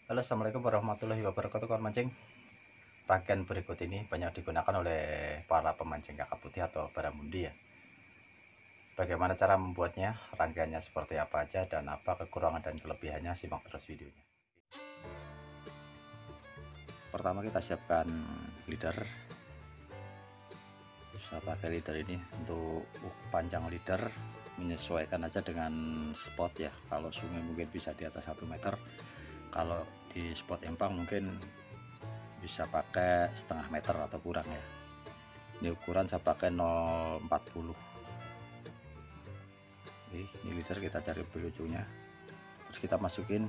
Halo, assalamualaikum warahmatullahi wabarakatuh, kawan mancing. Rangkaian berikut ini banyak digunakan oleh para pemancing kakap putih atau baramundi ya. Bagaimana cara membuatnya, rangkaiannya seperti apa aja, dan apa kekurangan dan kelebihannya, simak terus videonya. Pertama kita siapkan leader. Bisa pakai leader ini untuk panjang leader, menyesuaikan aja dengan spot ya. Kalau sungai mungkin bisa di atas 1 meter, kalau di spot empang mungkin bisa pakai setengah meter atau kurang ya. Ini ukuran saya pakai 0,40. Ini leader kita cari ujungnya, terus kita masukin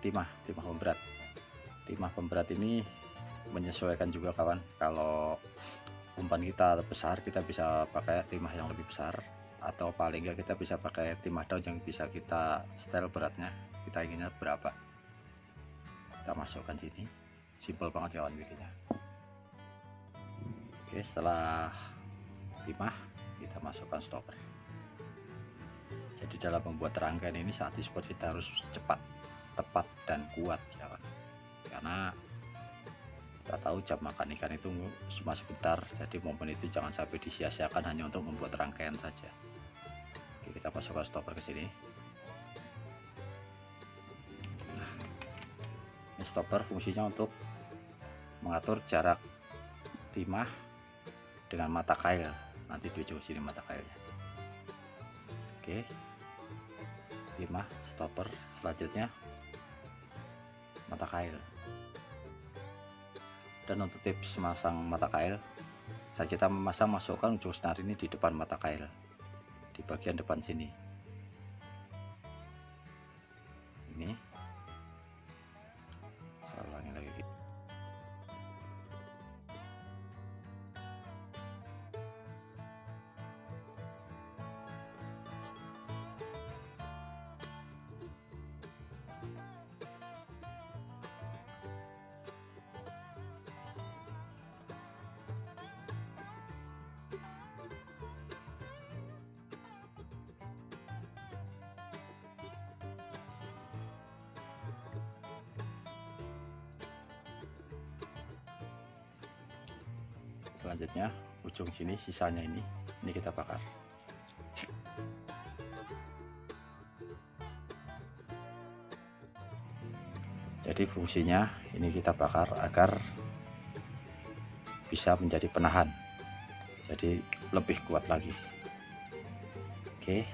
timah pemberat. Timah pemberat ini menyesuaikan juga kawan, kalau umpan kita besar kita bisa pakai timah yang lebih besar, atau paling enggak kita bisa pakai timah daun yang bisa kita setel beratnya, kita inginnya berapa kita masukkan sini. Simple banget kawan bikinnya. Oke, setelah timah kita masukkan stopper. Jadi dalam membuat rangkaian ini saat di spot kita harus cepat, tepat, dan kuat kawan, karena kita tahu jam makan ikan itu cuma sebentar, jadi momen itu jangan sampai disia-siakan hanya untuk membuat rangkaian saja. Oke, kita masukkan stopper ke sini. Nah, ini stopper fungsinya untuk mengatur jarak timah dengan mata kail. Nanti di ujung sini mata kailnya. Oke, timah, stopper, selanjutnya mata kail. Dan untuk tips memasang mata kail, saat kita masukkan ujung senar ini di depan mata kail, di bagian depan sini. Ini saya ulangi lagi. Selanjutnya ujung sini, sisanya ini kita bakar. Jadi fungsinya ini kita bakar agar bisa menjadi penahan, jadi lebih kuat lagi. Oke,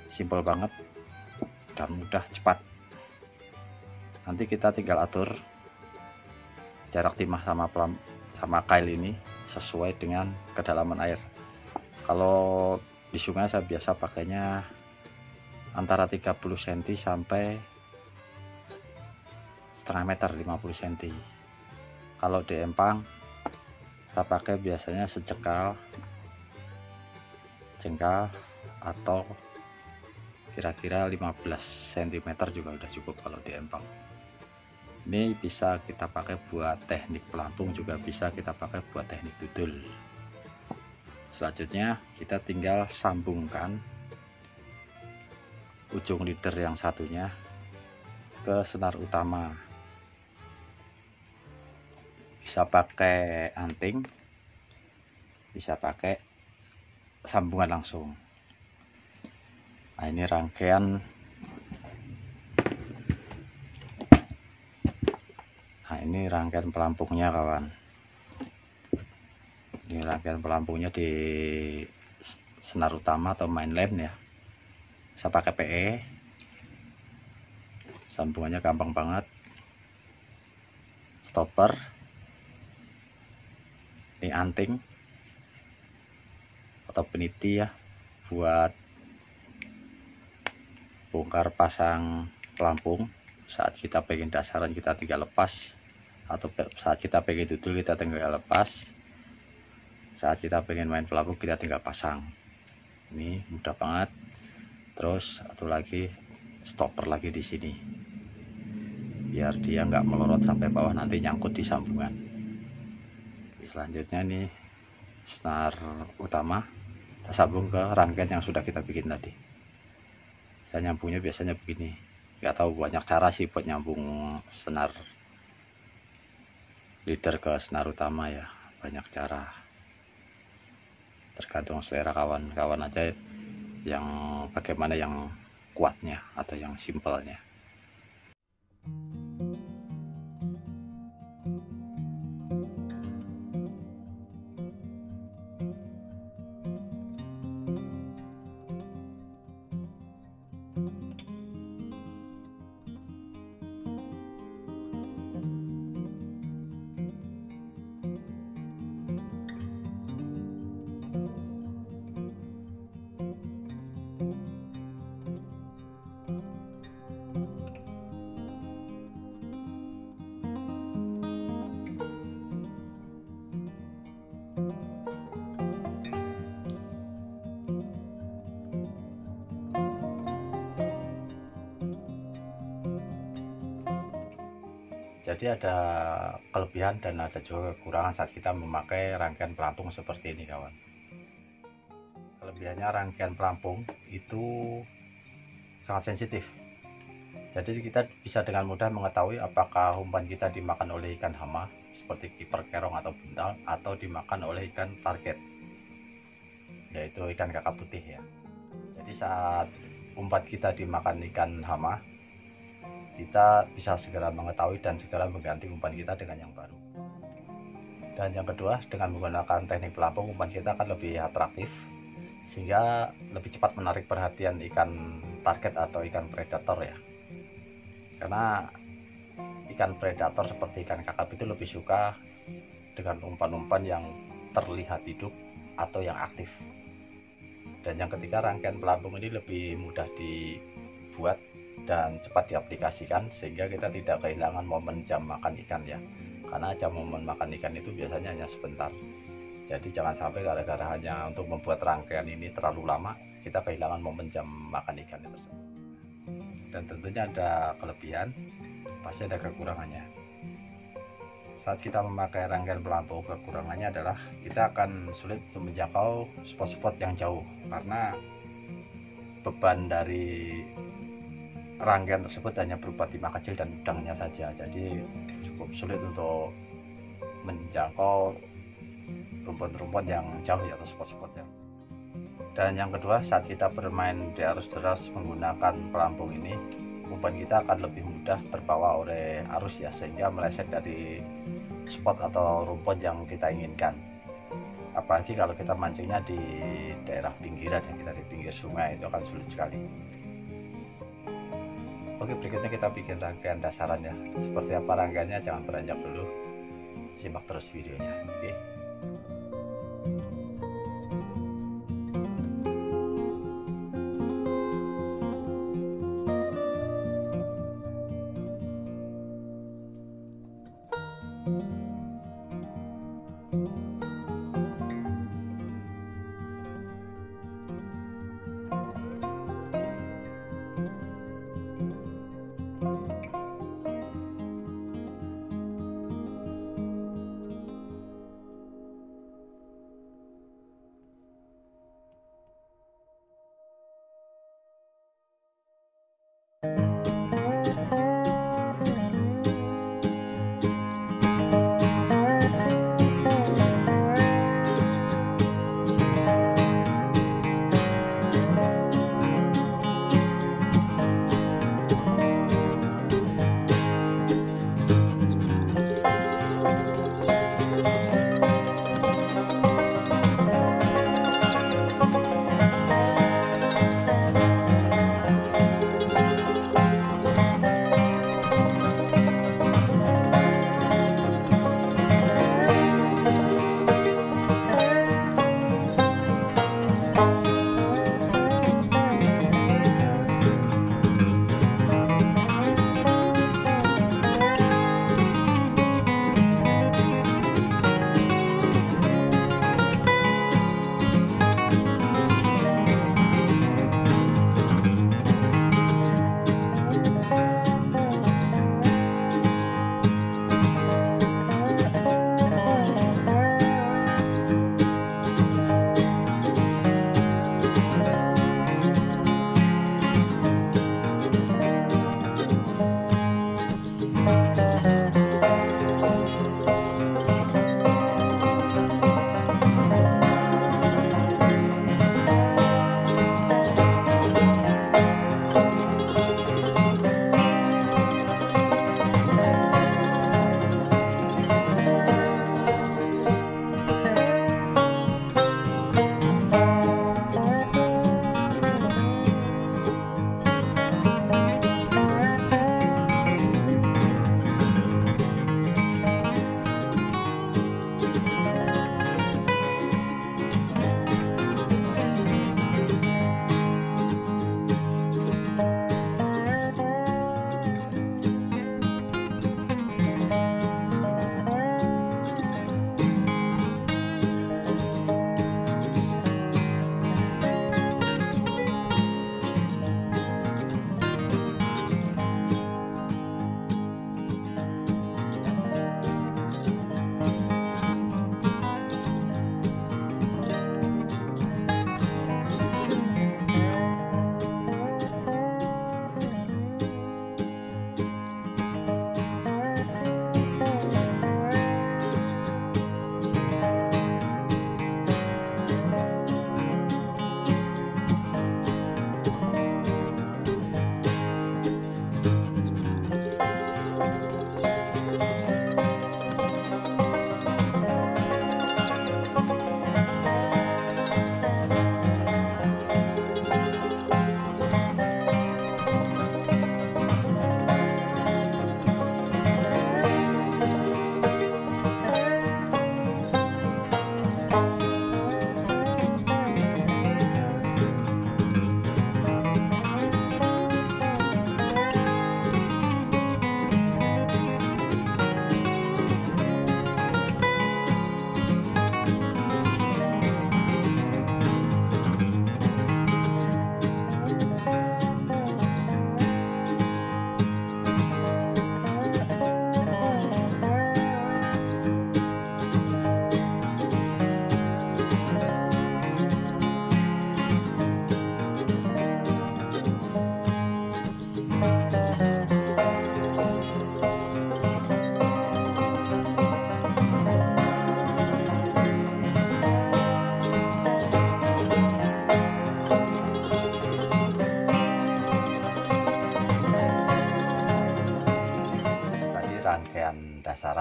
simple banget dan mudah, cepat. Nanti kita tinggal atur jarak timah sama kail ini sesuai dengan kedalaman air. Kalau di sungai saya biasa pakainya antara 30 cm sampai setengah meter, 50 cm. Kalau di empang saya pakai biasanya sejengkal atau kira-kira 15 cm juga udah cukup kalau di empang. Ini bisa kita pakai buat teknik pelampung, juga bisa kita pakai buat teknik dudul. Selanjutnya kita tinggal sambungkan ujung leader yang satunya ke senar utama. Bisa pakai anting, bisa pakai sambungan langsung. Nah, ini rangkaian. Nah, ini rangkaian pelampungnya kawan. Ini rangkaian pelampungnya di senar utama atau mainland ya. Saya pakai PE. Sambungannya gampang banget. Stopper. Ini anting atau peniti ya, buat bongkar pasang pelampung. Saat kita pengen dasaran kita tinggal lepas, atau saat kita pengen dudul kita tinggal lepas, saat kita pengen main pelampung kita tinggal pasang. Ini mudah banget. Terus satu lagi, stopper lagi di sini biar dia nggak melorot sampai bawah, nanti nyangkut di sambungan. Selanjutnya nih senar utama kita sambung ke rangkaian yang sudah kita bikin tadi. Saya nyambungnya biasanya begini, nggak tahu, banyak cara sih buat nyambung senar leader ke senar utama ya, banyak cara, tergantung selera kawan-kawan aja yang bagaimana yang kuatnya atau yang simpelnya. Jadi ada kelebihan dan ada juga kekurangan saat kita memakai rangkaian pelampung seperti ini kawan. Kelebihannya, rangkaian pelampung itu sangat sensitif. Jadi kita bisa dengan mudah mengetahui apakah umpan kita dimakan oleh ikan hama seperti kiper, kerong atau buntal, atau dimakan oleh ikan target, yaitu ikan kakap putih ya. Jadi saat umpan kita dimakan ikan hama, kita bisa segera mengetahui dan segera mengganti umpan kita dengan yang baru. Dan yang kedua, dengan menggunakan teknik pelampung, umpan kita akan lebih atraktif sehingga lebih cepat menarik perhatian ikan target atau ikan predator ya. Karena ikan predator seperti ikan kakap itu lebih suka dengan umpan-umpan yang terlihat hidup atau yang aktif. Dan yang ketiga, rangkaian pelampung ini lebih mudah dibuat dan cepat diaplikasikan sehingga kita tidak kehilangan momen jam makan ikan ya, karena jam momen makan ikan itu biasanya hanya sebentar. Jadi jangan sampai gara-gara hanya untuk membuat rangkaian ini terlalu lama kita kehilangan momen jam makan ikan tersebut. Dan tentunya ada kelebihan, pasti ada kekurangannya. Saat kita memakai rangkaian pelampung, kekurangannya adalah kita akan sulit untuk menjangkau spot-spot yang jauh karena beban dari rangkaian tersebut hanya berupa timah kecil dan udangnya saja. Jadi cukup sulit untuk menjangkau rumput-rumput yang jauh ya, atau spot-spot yang. Dan yang kedua, saat kita bermain di arus deras menggunakan pelampung ini, umpan kita akan lebih mudah terbawa oleh arus ya, sehingga meleset dari spot atau rumput yang kita inginkan. Apalagi kalau kita mancingnya di daerah pinggiran ya, kita di pinggir sungai, itu akan sulit sekali. Oke, berikutnya kita bikin rangkaian dasaran ya. Seperti apa rangkaiannya, jangan beranjak dulu, simak terus videonya. Oke.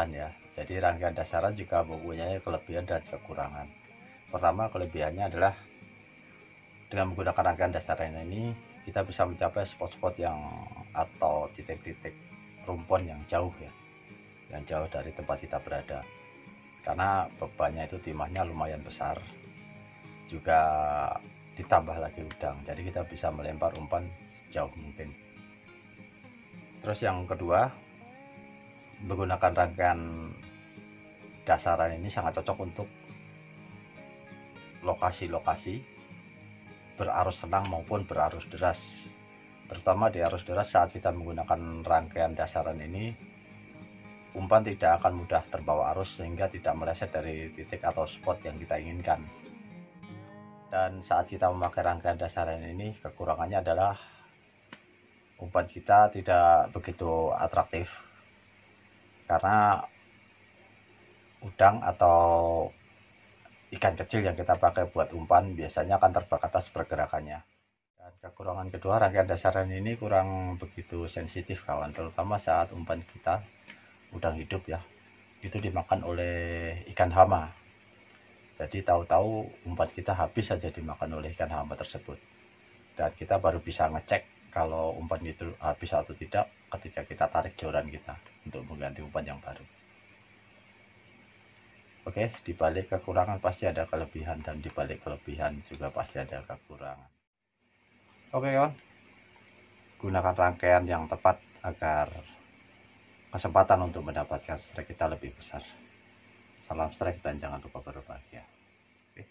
dasaran ya. Jadi rangkaian dasaran juga mempunyai kelebihan dan kekurangan. Pertama, kelebihannya adalah dengan menggunakan rangkaian dasaran ini kita bisa mencapai spot-spot yang atau titik-titik rumpun yang jauh ya, yang jauh dari tempat kita berada. Karena bebannya itu timahnya lumayan besar, juga ditambah lagi udang, jadi kita bisa melempar umpan sejauh mungkin. Terus yang kedua, menggunakan rangkaian dasaran ini sangat cocok untuk lokasi-lokasi berarus senang maupun berarus deras. Terutama di arus deras, saat kita menggunakan rangkaian dasaran ini, umpan tidak akan mudah terbawa arus sehingga tidak meleset dari titik atau spot yang kita inginkan. Dan saat kita memakai rangkaian dasaran ini, kekurangannya adalah umpan kita tidak begitu atraktif karena udang atau ikan kecil yang kita pakai buat umpan biasanya akan terbatas pergerakannya. Dan kekurangan kedua, rangkaian dasaran ini kurang begitu sensitif kawan, terutama saat umpan kita udang hidup ya, itu dimakan oleh ikan hama. Jadi tahu-tahu umpan kita habis saja dimakan oleh ikan hama tersebut, dan kita baru bisa ngecek kalau umpan itu habis atau tidak ketika kita tarik joran kita untuk mengganti umpan yang baru. Oke, di balik kekurangan pasti ada kelebihan, dan di balik kelebihan juga pasti ada kekurangan. Oke kawan, gunakan rangkaian yang tepat agar kesempatan untuk mendapatkan strike kita lebih besar. Salam strike dan jangan lupa berbahagia. Oke.